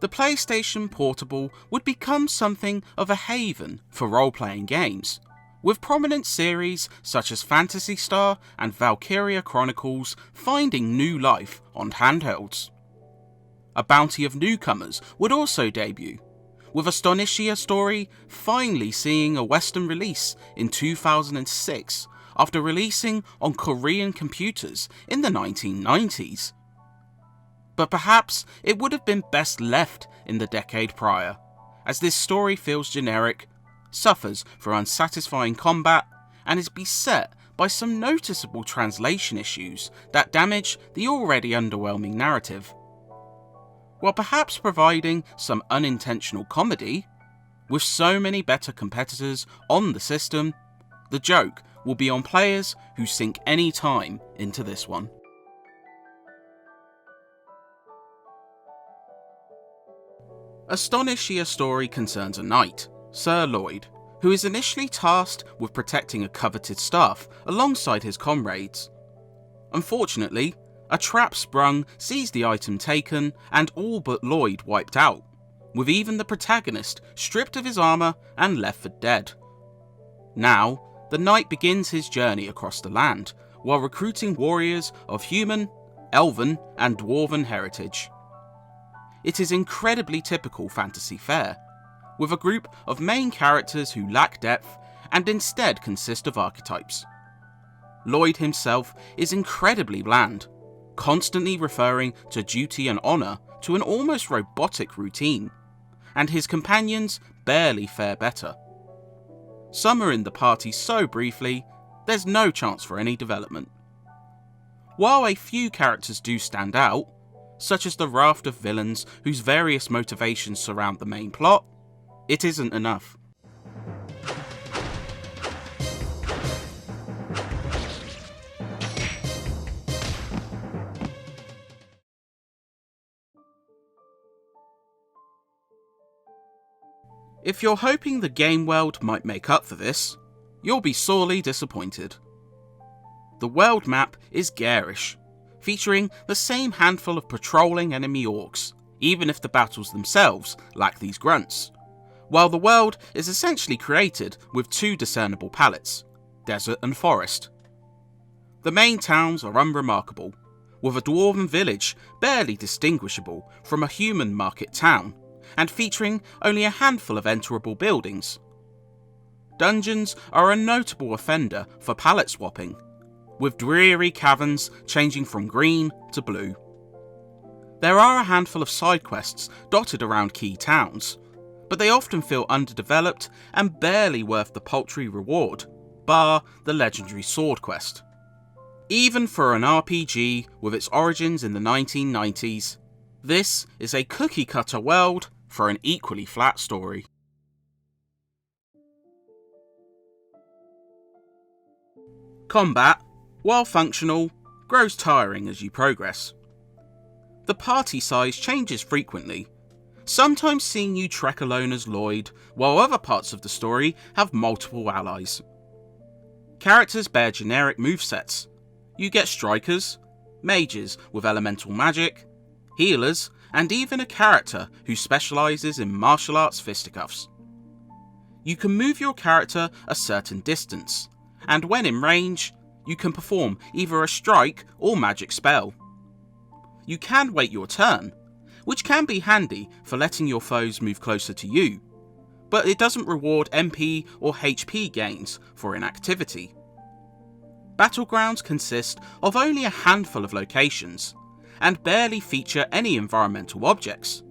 The PlayStation Portable would become something of a haven for role-playing games, with prominent series such as Phantasy Star and Valkyria Chronicles finding new life on handhelds. A bounty of newcomers would also debut, with Astonicia Story finally seeing a Western release in 2006 after releasing on Korean computers in the 1990s. But perhaps it would have been best left in the decade prior, as this story feels generic, suffers from unsatisfying combat, and is beset by some noticeable translation issues that damage the already underwhelming narrative. While perhaps providing some unintentional comedy, with so many better competitors on the system, the joke will be on players who sink any time into this one. Astonicia Story concerns a knight, Sir Lloyd, who is initially tasked with protecting a coveted staff alongside his comrades. Unfortunately, a trap sprung sees the item taken and all but Lloyd wiped out, with even the protagonist stripped of his armour and left for dead. Now, the knight begins his journey across the land, while recruiting warriors of human, elven and dwarven heritage. It is incredibly typical fantasy fare, with a group of main characters who lack depth and instead consist of archetypes. Lloyd himself is incredibly bland, constantly referring to duty and honour to an almost robotic routine, and his companions barely fare better. Some are in the party so briefly, there's no chance for any development. While a few characters do stand out, such as the raft of villains whose various motivations surround the main plot, it isn't enough. If you're hoping the game world might make up for this, you'll be sorely disappointed. The world map is garish, featuring the same handful of patrolling enemy orcs, even if the battles themselves lack these grunts, while the world is essentially created with two discernible palettes, desert and forest. The main towns are unremarkable, with a dwarven village barely distinguishable from a human market town, and featuring only a handful of enterable buildings. Dungeons are a notable offender for palette swapping, with dreary caverns changing from green to blue. There are a handful of side quests dotted around key towns, but they often feel underdeveloped and barely worth the paltry reward, bar the legendary sword quest. Even for an RPG with its origins in the 1990s, this is a cookie-cutter world for an equally flat story. Combat, while functional, grows tiring as you progress. The party size changes frequently, sometimes seeing you trek alone as Lloyd, while other parts of the story have multiple allies. Characters bear generic movesets. You get strikers, mages with elemental magic, healers, and even a character who specialises in martial arts fisticuffs. You can move your character a certain distance, and when in range, you can perform either a strike or magic spell. You can wait your turn, which can be handy for letting your foes move closer to you, but it doesn't reward MP or HP gains for inactivity. Battlegrounds consist of only a handful of locations, and barely feature any environmental objects.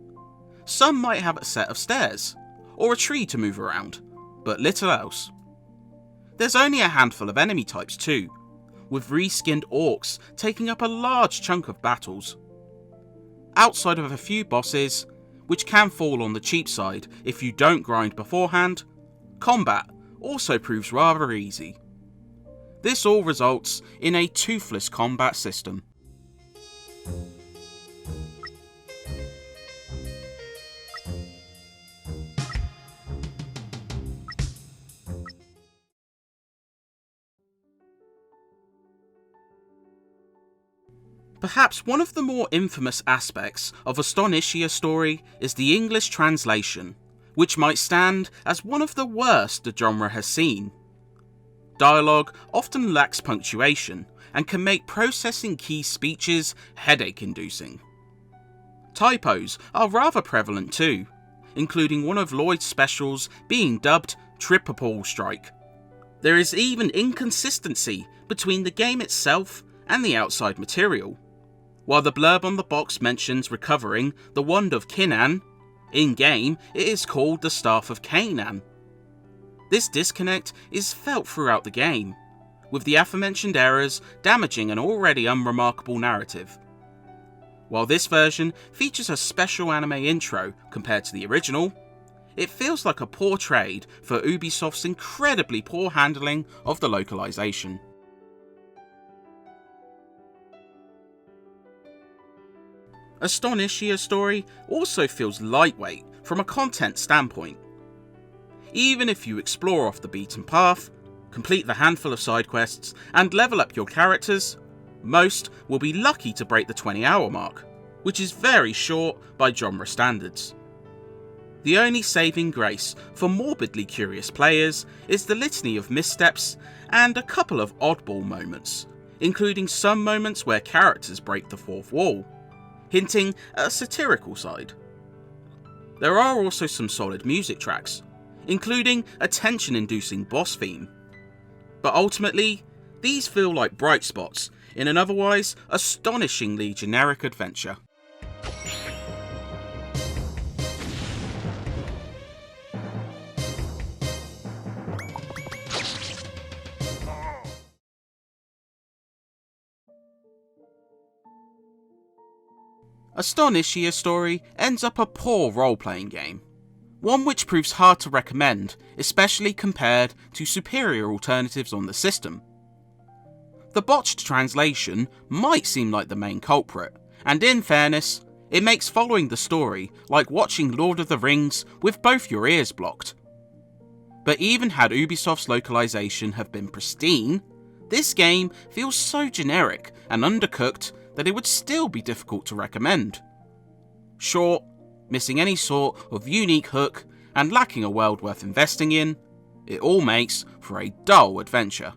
Some might have a set of stairs, or a tree to move around, but little else. There's only a handful of enemy types too, with reskinned orcs taking up a large chunk of battles. Outside of a few bosses, which can fall on the cheap side if you don't grind beforehand, combat also proves rather easy. This all results in a toothless combat system. Perhaps one of the more infamous aspects of Astonishia's story is the English translation, which might stand as one of the worst the genre has seen. Dialogue often lacks punctuation and can make processing key speeches headache-inducing. Typos are rather prevalent too, including one of Lloyd's specials being dubbed Tripple Strike. There is even inconsistency between the game itself and the outside material. While the blurb on the box mentions recovering the Wand of Kinnan, in-game it is called the Staff of Canaan. This disconnect is felt throughout the game, with the aforementioned errors damaging an already unremarkable narrative. While this version features a special anime intro compared to the original, it feels like a poor trade for Ubisoft's incredibly poor handling of the localization. Astonishia's story also feels lightweight from a content standpoint. Even if you explore off the beaten path, complete the handful of side quests, and level up your characters, most will be lucky to break the 20-hour mark, which is very short by genre standards. The only saving grace for morbidly curious players is the litany of missteps and a couple of oddball moments, including some moments where characters break the fourth wall, hinting at a satirical side. There are also some solid music tracks, including a tension-inducing boss theme. But ultimately, these feel like bright spots in an otherwise astonishingly generic adventure. Astonishia's story ends up a poor role-playing game, one which proves hard to recommend, especially compared to superior alternatives on the system. The botched translation might seem like the main culprit, and in fairness, it makes following the story like watching Lord of the Rings with both your ears blocked. But even had Ubisoft's localization have been pristine, this game feels so generic and undercooked that it would still be difficult to recommend. Short, missing any sort of unique hook, and lacking a world worth investing in, it all makes for a dull adventure.